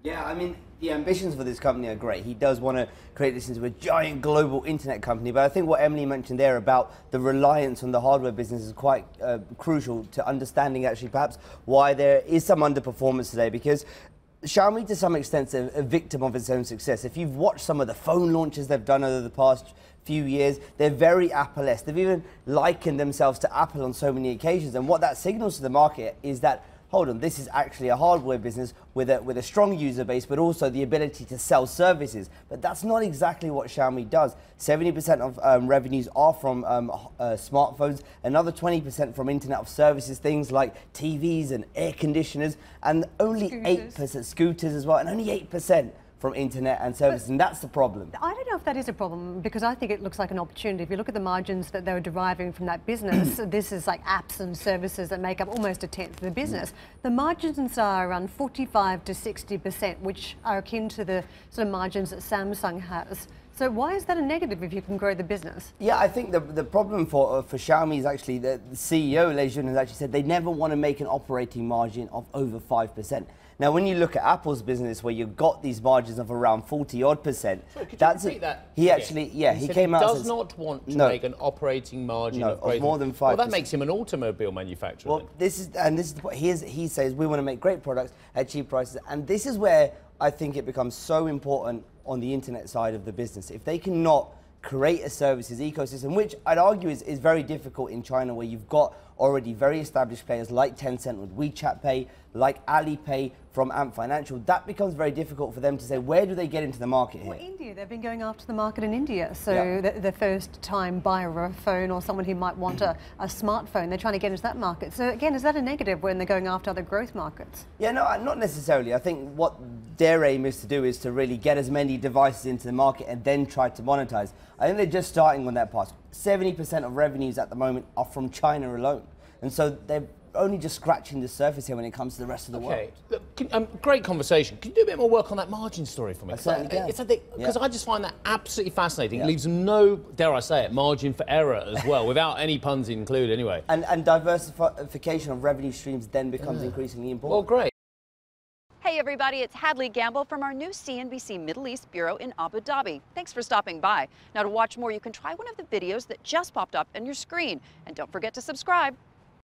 Yeah, I mean, the ambitions for this company are great. He does want to create this into a giant global internet company, but I think what Emily mentioned there about the reliance on the hardware business is quite crucial to understanding actually perhaps why there is some underperformance today, because Xiaomi to some extent is a victim of its own success. If you've watched some of the phone launches they've done over the past few years, they're very Apple-esque. They've even likened themselves to Apple on so many occasions, and what that signals to the market is that, hold on, this is actually a hardware business with a strong user base, but also the ability to sell services. But that's not exactly what Xiaomi does. 70% of revenues are from smartphones, another 20% from Internet of Services, things like TVs and air conditioners, and only 8% scooters as well, and only 8% from internet and services, and that's the problem. I don't know if that is a problem, because I think it looks like an opportunity. If you look at the margins that they were deriving from that business, this is like apps and services that make up almost a tenth of the business. The margins are around 45 to 60%, which are akin to the sort of margins that Samsung has. So why is that a negative if you can grow the business? Yeah, I think the problem for Xiaomi is actually the CEO, Arjun, has actually said they never want to make an operating margin of over 5%. Now, when you look at Apple's business, where you've got these margins of around 40-odd%, sorry, could you repeat that? He actually, yeah, he came out and does says, not want to make an operating margin of more than 5%. Well, that makes him an automobile manufacturer. Well, this is the point. He says we want to make great products at cheap prices, and this is where I think it becomes so important on the internet side of the business. If they cannot create a services ecosystem, which I'd argue is very difficult in China, where you've got already very established players like Tencent with WeChat Pay, like Alipay from Ant Financial, that becomes very difficult for them to say, where do they get into the market here? Well, India, they've been going after the market in India. So the first time buyer of a phone, or someone who might want a smartphone, they're trying to get into that market. So again, is that a negative when they're going after other growth markets? Yeah, no, not necessarily. I think what their aim is to do is to really get as many devices into the market and then try to monetize. I think they're just starting on that path. 70% of revenues at the moment are from China alone. And so they're only just scratching the surface here when it comes to the rest of the world. Look, great conversation. Can you do a bit more work on that margin story for me? Because I just find that absolutely fascinating. It leaves no, dare I say it, margin for error as well, without any puns included anyway. And diversification of revenue streams then becomes increasingly important. Well, great. Hey everybody, it's Hadley Gamble from our new CNBC Middle East Bureau in Abu Dhabi. Thanks for stopping by. Now, to watch more, you can try one of the videos that just popped up on your screen. And don't forget to subscribe.